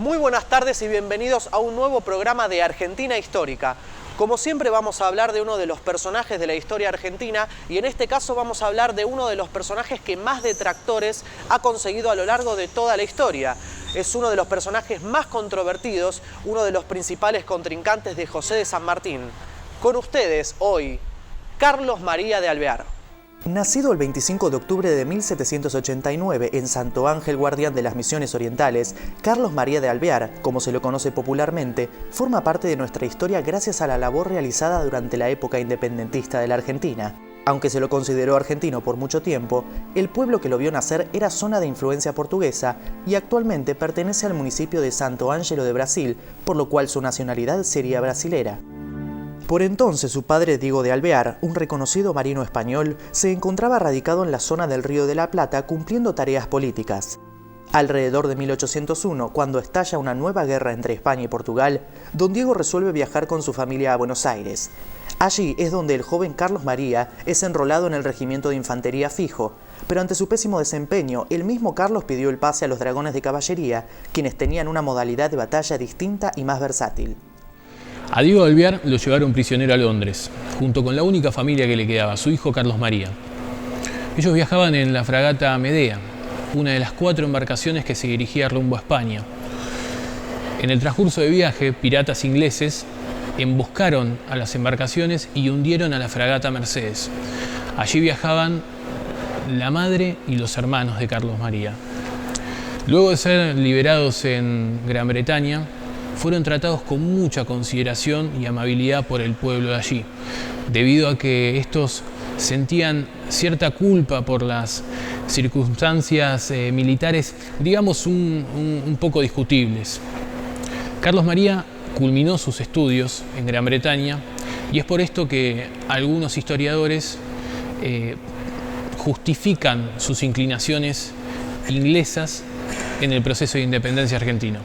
Muy buenas tardes y bienvenidos a un nuevo programa de Argentina Histórica. Como siempre vamos a hablar de uno de los personajes de la historia argentina y en este caso vamos a hablar de uno de los personajes que más detractores ha conseguido a lo largo de toda la historia. Es uno de los personajes más controvertidos, uno de los principales contrincantes de José de San Martín. Con ustedes hoy, Carlos María de Alvear. Nacido el 25 de octubre de 1789 en Santo Ángel Guardián de las Misiones Orientales, Carlos María de Alvear, como se lo conoce popularmente, forma parte de nuestra historia gracias a la labor realizada durante la época independentista de la Argentina. Aunque se lo consideró argentino por mucho tiempo, el pueblo que lo vio nacer era zona de influencia portuguesa y actualmente pertenece al municipio de Santo Ângelo de Brasil, por lo cual su nacionalidad sería brasilera. Por entonces su padre Diego de Alvear, un reconocido marino español, se encontraba radicado en la zona del Río de la Plata cumpliendo tareas políticas. Alrededor de 1801, cuando estalla una nueva guerra entre España y Portugal, don Diego resuelve viajar con su familia a Buenos Aires. Allí es donde el joven Carlos María es enrolado en el regimiento de infantería fijo, pero ante su pésimo desempeño, el mismo Carlos pidió el pase a los dragones de caballería, quienes tenían una modalidad de batalla distinta y más versátil. A Diego de Alvear lo llevaron prisionero a Londres, junto con la única familia que le quedaba, su hijo Carlos María. Ellos viajaban en la fragata Medea, una de las 4 embarcaciones que se dirigía rumbo a España. En el transcurso de viaje, piratas ingleses emboscaron a las embarcaciones y hundieron a la fragata Mercedes. Allí viajaban la madre y los hermanos de Carlos María. Luego de ser liberados en Gran Bretaña, fueron tratados con mucha consideración y amabilidad por el pueblo de allí, debido a que estos sentían cierta culpa por las circunstancias militares, digamos, un poco discutibles. Carlos María culminó sus estudios en Gran Bretaña y es por esto que algunos historiadores justifican sus inclinaciones inglesas en el proceso de independencia argentino.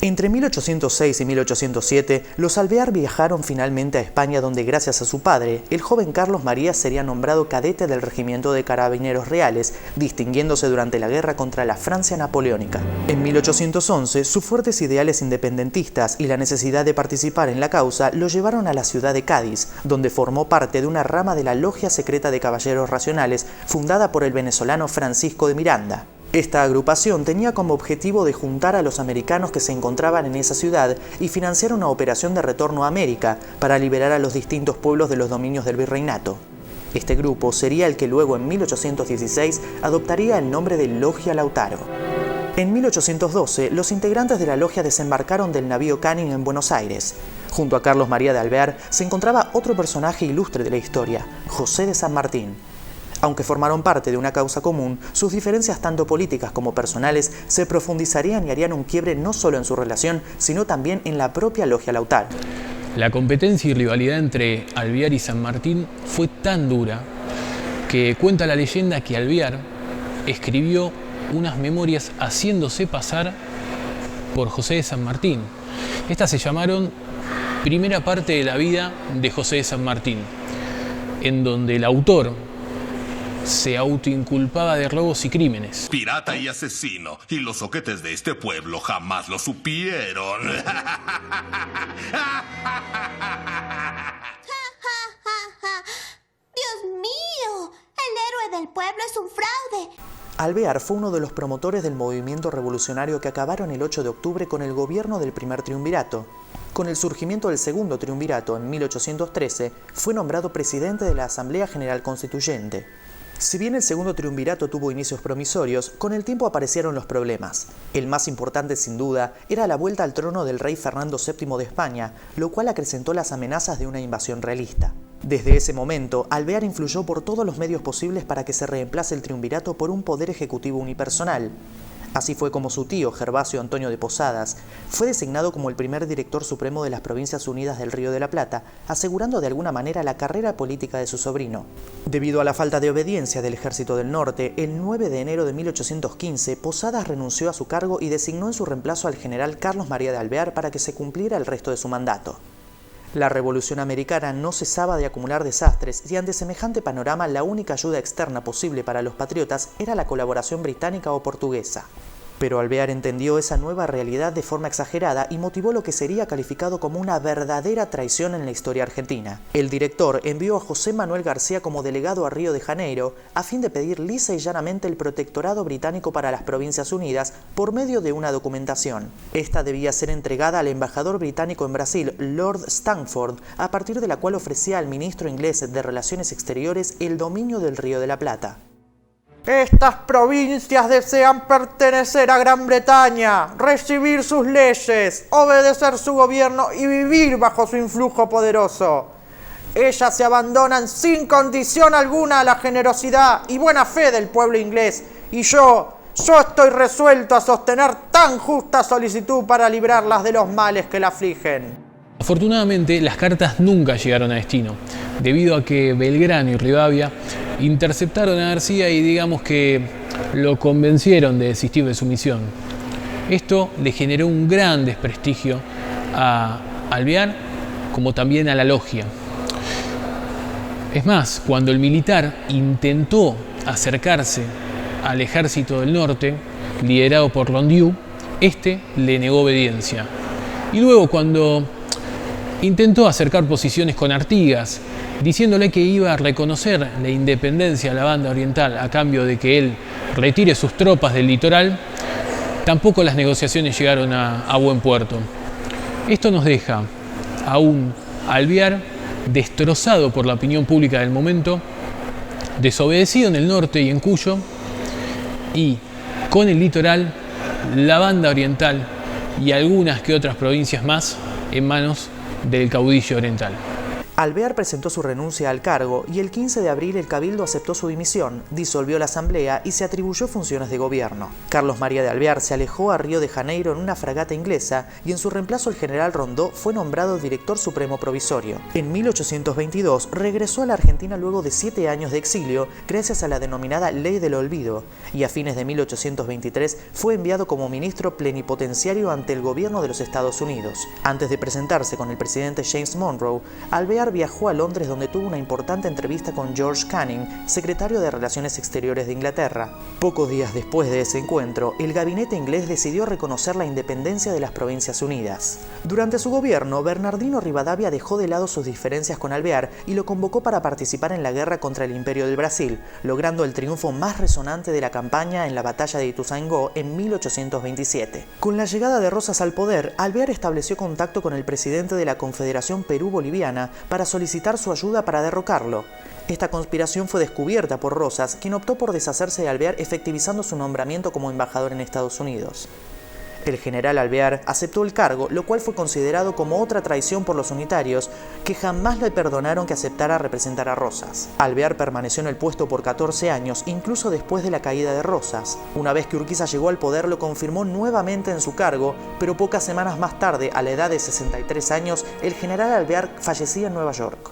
Entre 1806 y 1807, los Alvear viajaron finalmente a España donde gracias a su padre, el joven Carlos María sería nombrado cadete del Regimiento de Carabineros Reales, distinguiéndose durante la guerra contra la Francia napoleónica. En 1811, sus fuertes ideales independentistas y la necesidad de participar en la causa lo llevaron a la ciudad de Cádiz, donde formó parte de una rama de la Logia Secreta de Caballeros Racionales fundada por el venezolano Francisco de Miranda. Esta agrupación tenía como objetivo de juntar a los americanos que se encontraban en esa ciudad y financiar una operación de retorno a América para liberar a los distintos pueblos de los dominios del virreinato. Este grupo sería el que luego en 1816 adoptaría el nombre de Logia Lautaro. En 1812, los integrantes de la logia desembarcaron del navío Canning en Buenos Aires. Junto a Carlos María de Alvear se encontraba otro personaje ilustre de la historia, José de San Martín. Aunque formaron parte de una causa común, sus diferencias tanto políticas como personales se profundizarían y harían un quiebre no solo en su relación, sino también en la propia Logia Lautaro. La competencia y rivalidad entre Alvear y San Martín fue tan dura que cuenta la leyenda que Alvear escribió unas memorias haciéndose pasar por José de San Martín. Estas se llamaron Primera parte de la vida de José de San Martín, en donde el autor se autoinculpaba de robos y crímenes. Pirata y asesino, y los soquetes de este pueblo jamás lo supieron. Dios mío, el héroe del pueblo es un fraude. Alvear fue uno de los promotores del movimiento revolucionario que acabaron el 8 de octubre con el gobierno del primer triunvirato. Con el surgimiento del segundo triunvirato en 1813, fue nombrado presidente de la Asamblea General Constituyente. Si bien el segundo triunvirato tuvo inicios promisorios, con el tiempo aparecieron los problemas. El más importante, sin duda, era la vuelta al trono del rey Fernando VII de España, lo cual acrecentó las amenazas de una invasión realista. Desde ese momento, Alvear influyó por todos los medios posibles para que se reemplace el triunvirato por un poder ejecutivo unipersonal. Así fue como su tío, Gervasio Antonio de Posadas, fue designado como el primer director supremo de las Provincias Unidas del Río de la Plata, asegurando de alguna manera la carrera política de su sobrino. Debido a la falta de obediencia del Ejército del Norte, el 9 de enero de 1815, Posadas renunció a su cargo y designó en su reemplazo al general Carlos María de Alvear para que se cumpliera el resto de su mandato. La Revolución Americana no cesaba de acumular desastres y ante semejante panorama la única ayuda externa posible para los patriotas era la colaboración británica o portuguesa. Pero Alvear entendió esa nueva realidad de forma exagerada y motivó lo que sería calificado como una verdadera traición en la historia argentina. El director envió a José Manuel García como delegado a Río de Janeiro a fin de pedir lisa y llanamente el protectorado británico para las Provincias Unidas por medio de una documentación. Esta debía ser entregada al embajador británico en Brasil, Lord Stanford, a partir de la cual ofrecía al ministro inglés de Relaciones Exteriores el dominio del Río de la Plata. Estas provincias desean pertenecer a Gran Bretaña, recibir sus leyes, obedecer su gobierno y vivir bajo su influjo poderoso. Ellas se abandonan sin condición alguna a la generosidad y buena fe del pueblo inglés, y yo estoy resuelto a sostener tan justa solicitud para librarlas de los males que la afligen. Afortunadamente, las cartas nunca llegaron a destino, debido a que Belgrano y Rivadavia interceptaron a García y digamos que lo convencieron de desistir de su misión. Esto le generó un gran desprestigio a Alvear, como también a la logia. Es más, cuando el militar intentó acercarse al ejército del norte, liderado por Rondieu, este le negó obediencia. Y luego, cuando intentó acercar posiciones con Artigas, diciéndole que iba a reconocer la independencia de la banda oriental a cambio de que él retire sus tropas del litoral, tampoco las negociaciones llegaron a buen puerto. Esto nos deja a un Alvear destrozado por la opinión pública del momento, desobedecido en el norte y en Cuyo, y con el litoral, la banda oriental y algunas que otras provincias más en manos del caudillo oriental. Alvear presentó su renuncia al cargo y el 15 de abril el Cabildo aceptó su dimisión, disolvió la Asamblea y se atribuyó funciones de gobierno. Carlos María de Alvear se alejó a Río de Janeiro en una fragata inglesa y en su reemplazo el general Rondó fue nombrado director supremo provisorio. En 1822 regresó a la Argentina luego de 7 años de exilio gracias a la denominada Ley del Olvido y a fines de 1823 fue enviado como ministro plenipotenciario ante el gobierno de los Estados Unidos. Antes de presentarse con el presidente James Monroe, Alvear viajó a Londres donde tuvo una importante entrevista con George Canning, secretario de Relaciones Exteriores de Inglaterra. Pocos días después de ese encuentro, el gabinete inglés decidió reconocer la independencia de las Provincias Unidas. Durante su gobierno, Bernardino Rivadavia dejó de lado sus diferencias con Alvear y lo convocó para participar en la guerra contra el Imperio del Brasil, logrando el triunfo más resonante de la campaña en la batalla de Ituzaingó en 1827. Con la llegada de Rosas al poder, Alvear estableció contacto con el presidente de la Confederación Perú-Boliviana para solicitar su ayuda para derrocarlo. Esta conspiración fue descubierta por Rosas, quien optó por deshacerse de Alvear efectivizando su nombramiento como embajador en Estados Unidos. El general Alvear aceptó el cargo, lo cual fue considerado como otra traición por los unitarios, que jamás le perdonaron que aceptara representar a Rosas. Alvear permaneció en el puesto por 14 años, incluso después de la caída de Rosas. Una vez que Urquiza llegó al poder, lo confirmó nuevamente en su cargo, pero pocas semanas más tarde, a la edad de 63 años, el general Alvear fallecía en Nueva York.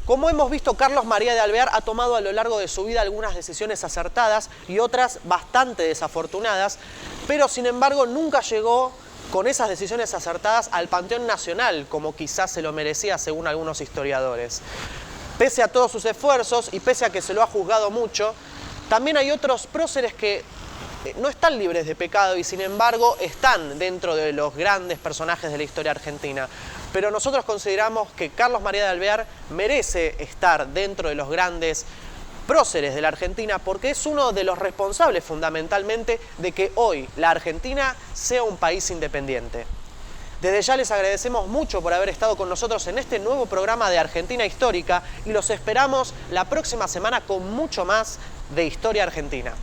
Como hemos visto, Carlos María de Alvear ha tomado a lo largo de su vida algunas decisiones acertadas y otras bastante desafortunadas, pero sin embargo nunca llegó con esas decisiones acertadas al Panteón Nacional, como quizás se lo merecía según algunos historiadores. Pese a todos sus esfuerzos y pese a que se lo ha juzgado mucho, también hay otros próceres que no están libres de pecado y sin embargo están dentro de los grandes personajes de la historia argentina. Pero nosotros consideramos que Carlos María de Alvear merece estar dentro de los grandes próceres de la Argentina porque es uno de los responsables fundamentalmente de que hoy la Argentina sea un país independiente. Desde ya les agradecemos mucho por haber estado con nosotros en este nuevo programa de Argentina Histórica y los esperamos la próxima semana con mucho más de Historia Argentina.